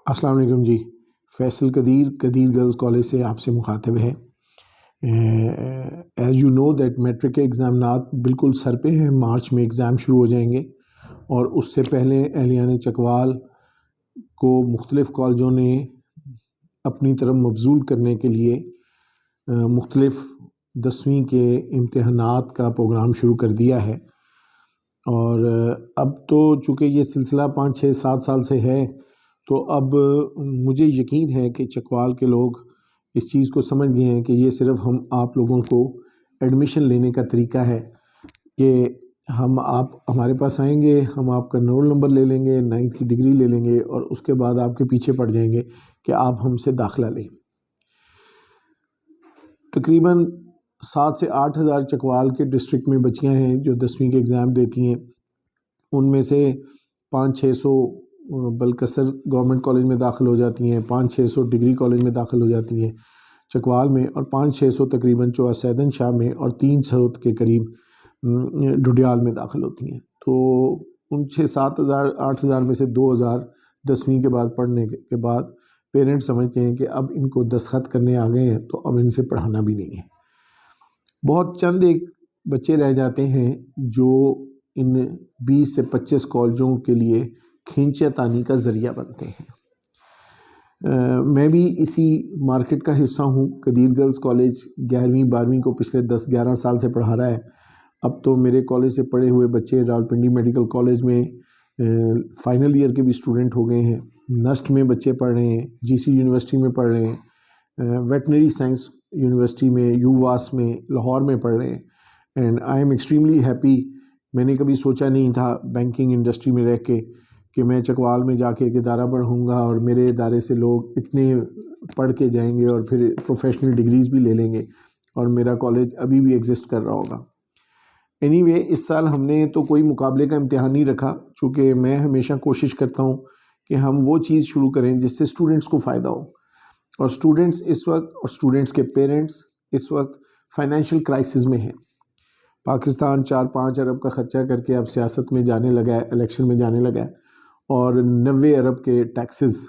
अस्सलाम वालेकुम जी। फैसल कदीर गर्ल्स कॉलेज से आपसे मुखातिब है। As you know that matric के एग्ज़ामनात बिल्कुल सर पे हैं। मार्च में एग्ज़ाम शुरू हो जाएंगे और उससे पहले अहलियान चकवाल को मुख्तलिफ़ कॉलेजों ने अपनी तरफ मबजूल करने के लिए मुख्तलिफ़ 10वीं के इम्तहानात का प्रोग्राम शुरू कर दिया है। और अब तो चूँकि ये सिलसिला 5, 6, 7 साल से है, तो अब मुझे यकीन है कि चकवाल के लोग इस चीज़ को समझ गए हैं कि ये सिर्फ़ हम आप लोगों को एडमिशन लेने का तरीका है कि आप हमारे पास आएंगे, हम आपका रोल नंबर ले लेंगे, 9th की डिग्री ले लेंगे और उसके बाद आपके पीछे पड़ जाएंगे कि आप हमसे दाखिला लें। तकरीबन 7 से 8 हज़ार चकवाल के डिस्ट्रिक्ट में बच्चियां हैं जो 10वीं के एग्ज़ाम देती हैं। उनमें से 500-600 बलकसर गवर्नमेंट कॉलेज में दाखिल हो जाती हैं, 500-600 डिग्री कॉलेज में दाखिल हो जाती हैं चकवाल में, और 500-600 तकरीबन सैदन शाह में, और 300 के करीब डुडियाल में दाखिल होती हैं। तो उन 6-7 हज़ार 8 हज़ार में से 2000 10वीं के बाद पढ़ने के बाद पेरेंट्स समझते हैं कि अब इनको दस्तखत करने आ गए हैं, तो अब इनसे पढ़ाना भी नहीं है। बहुत चंद एक बच्चे रह जाते हैं जो इन 20 से 25 कॉलेजों के लिए खींचातानी का ज़रिया बनते हैं। मैं भी इसी मार्केट का हिस्सा हूँ। कदीर गर्ल्स कॉलेज 11वीं 12वीं को पिछले 10-11 साल से पढ़ा रहा है। अब तो मेरे कॉलेज से पढ़े हुए बच्चे रावलपिंडी मेडिकल कॉलेज में फाइनल ईयर के भी स्टूडेंट हो गए हैं। नस्ट में बच्चे पढ़ रहे हैं, जीसी यूनिवर्सिटी में पढ़ रहे हैं, वेटनरी साइंस यूनिवर्सिटी में, यूवास में, लाहौर में पढ़ रहे हैं। And I am extremely happy. मैंने कभी सोचा नहीं था बैंकिंग इंडस्ट्री में रह के कि मैं चकवाल में जाके एक इदारा पढ़ूँगा और मेरे इदारे से लोग इतने पढ़ के जाएंगे और फिर प्रोफेशनल डिग्रीज़ भी ले लेंगे और मेरा कॉलेज अभी भी एग्जिस्ट कर रहा होगा। एनीवे, इस साल हमने तो कोई मुकाबले का इम्तिहान नहीं रखा, चूँकि मैं हमेशा कोशिश करता हूँ कि हम वो चीज़ शुरू करें जिससे स्टूडेंट्स को फ़ायदा हो। और स्टूडेंट्स इस वक्त, और स्टूडेंट्स के पेरेंट्स इस वक्त फाइनेंशियल क्राइसिस में हैं। पाकिस्तान 4-5 अरब का ख़र्चा करके अब सियासत में जाने लगा है, इलेक्शन में जाने लगा है, और 90 अरब के टैक्सेस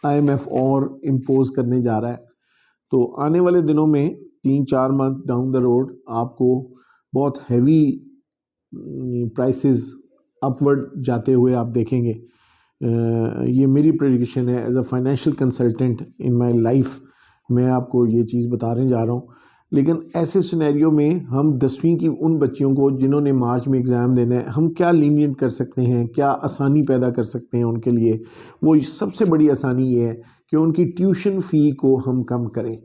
IMF और इम्पोज करने जा रहा है। तो आने वाले दिनों में 3-4 मंथ डाउन द रोड आपको बहुत हैवी प्राइसेस अपवर्ड जाते हुए आप देखेंगे। ये मेरी प्रेडिक्शन है as a financial consultant in my life. मैं आपको ये चीज़ बताने जा रहा हूँ। लेकिन ऐसे सिनेरियो में हम 10वीं की उन बच्चियों को जिन्होंने मार्च में एग्ज़ाम देना है, हम क्या लीनियंट कर सकते हैं, क्या आसानी पैदा कर सकते हैं उनके लिए। वो सबसे बड़ी आसानी ये है कि उनकी ट्यूशन फ़ी को हम कम करें।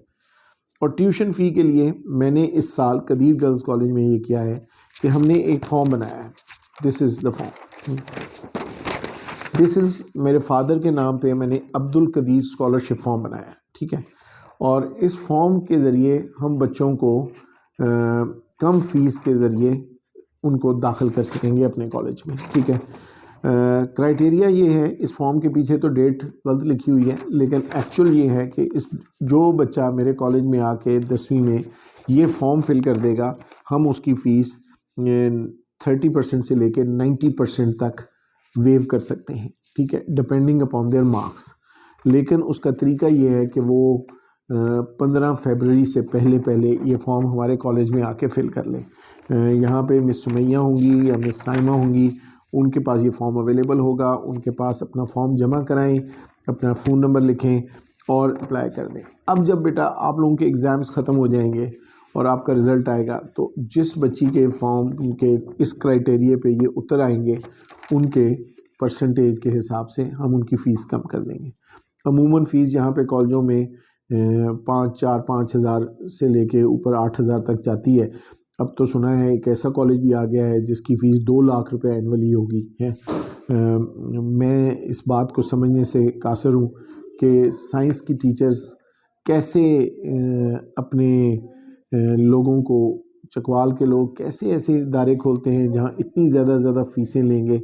और ट्यूशन फ़ी के लिए मैंने इस साल कदीर गर्ल्स कॉलेज में ये किया है कि हमने एक फॉर्म बनाया है। This is the form. This is मेरे फादर के नाम पे मैंने अब्दुल कदीर स्कॉलरशिप फॉर्म बनाया है, ठीक है। और इस फॉर्म के ज़रिए हम बच्चों को कम फ़ीस के ज़रिए उनको दाखिल कर सकेंगे अपने कॉलेज में, ठीक है। क्राइटेरिया ये है, इस फॉर्म के पीछे तो डेट गलत लिखी हुई है, लेकिन एक्चुअल ये है कि जो बच्चा मेरे कॉलेज में आके 10वीं में ये फॉर्म फिल कर देगा, हम उसकी फ़ीस 30% से लेकर 90% तक वेव कर सकते हैं, ठीक है, डिपेंडिंग अपॉन देयर मार्क्स। लेकिन उसका तरीका ये है कि वो 15 फरवरी से पहले ये फॉर्म हमारे कॉलेज में आके फिल कर लें। यहाँ पे मिस सुमैया होंगी या मिस साइमा होंगी, उनके पास ये फॉर्म अवेलेबल होगा। उनके पास अपना फॉर्म जमा कराएं, अपना फ़ोन नंबर लिखें और अप्लाई कर दें। अब जब बेटा आप लोगों के एग्ज़ाम्स ख़त्म हो जाएंगे और आपका रिज़ल्ट आएगा, तो जिस बच्ची के फॉर्म के इस क्राइटेरिया पे ये उतर आएंगे, उनके परसेंटेज के हिसाब से हम उनकी फ़ीस कम कर देंगे। अमूमन फ़ीस यहाँ पे कॉलेजों में 5 हज़ार से लेके ऊपर 8 हज़ार तक जाती है। अब तो सुना है एक ऐसा कॉलेज भी आ गया है जिसकी फ़ीस 2 लाख रुपए एनुअली होगी है। मैं इस बात को समझने से कासिर हूँ कि साइंस की टीचर्स कैसे अपने लोगों को, चकवाल के लोग कैसे ऐसे इदारे खोलते हैं जहाँ इतनी ज़्यादा फ़ीसें लेंगे,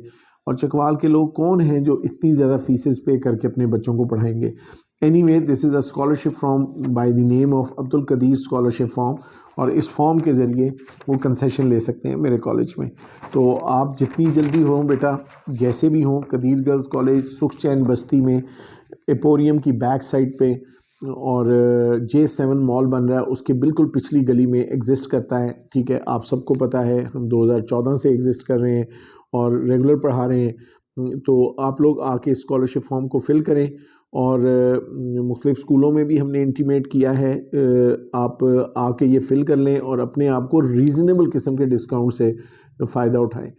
और चकवाल के लोग कौन हैं जो इतनी ज़्यादा फ़ीसेस पे करके अपने बच्चों को पढ़ाएंगे। Anyway this is a scholarship form by the name of Abdul Qadir scholarship form, और इस फॉर्म के ज़रिए वो कंसेशन ले सकते हैं मेरे कॉलेज में। तो आप जितनी जल्दी हो बेटा, जैसे भी हो, कदीर गर्ल्स कॉलेज सुखचैन बस्ती में एपोरियम की बैक साइड पे, और J7 मॉल बन रहा है उसके बिल्कुल पिछली गली में एग्जिस्ट करता है। ठीक है, आप सबको पता है हम 2014 से एग्जिस्ट कर रहे हैं और रेगुलर पढ़ा रहे हैं। तो आप लोग आके स्कॉलरशिप फॉर्म को फिल करें, और मुख्तलिफ़ स्कूलों में भी हमने इंटीमेट किया है, आप आके ये फ़िल कर लें और अपने आप को रीज़नेबल किस्म के डिस्काउंट से फ़ायदा उठाएं।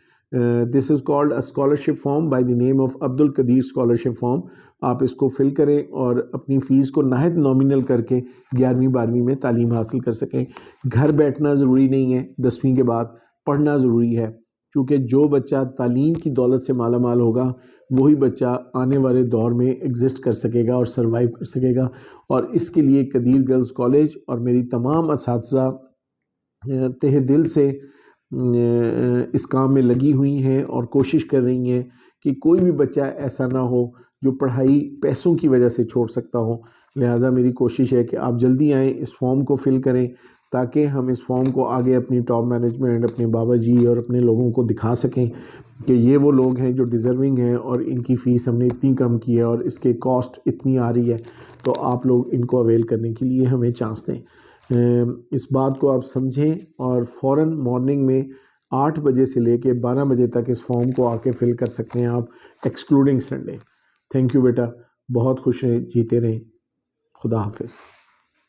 This is called a scholarship form by the name of Abdul Qadir scholarship form. आप इसको फिल करें और अपनी फ़ीस को नाहित नॉमिनल करके 11वीं 12वीं में तालीम हासिल कर सकें। घर बैठना ज़रूरी नहीं है, 10वीं के बाद पढ़ना ज़रूरी है, क्योंकि जो बच्चा तालीम की दौलत से माला माल होगा वही बच्चा आने वाले दौर में एग्जिस्ट कर सकेगा और सर्वाइव कर सकेगा। और इसके लिए कदीर गर्ल्स कॉलेज और मेरी तमाम असातिज़ा तहे दिल से इस काम में लगी हुई हैं और कोशिश कर रही हैं कि कोई भी बच्चा ऐसा ना हो जो पढ़ाई पैसों की वजह से छोड़ सकता हो। लिहाजा मेरी कोशिश है कि आप जल्दी आएँ, इस फॉर्म को फिल करें, ताकि हम इस फॉर्म को आगे अपनी टॉप मैनेजमेंट, अपने बाबा जी और अपने लोगों को दिखा सकें कि ये वो लोग हैं जो डिज़र्विंग हैं और इनकी फ़ीस हमने इतनी कम की है और इसके कॉस्ट इतनी आ रही है, तो आप लोग इनको अवेल करने के लिए हमें चांस दें। इस बात को आप समझें और फ़ौरन मॉर्निंग में 8 बजे से लेके 12 बजे तक इस फॉर्म को आके फ़िल कर सकते हैं आप, एक्सक्लूडिंग संडे। थैंक यू बेटा, बहुत खुश रहें, जीते रहें, खुदा हाफिज़।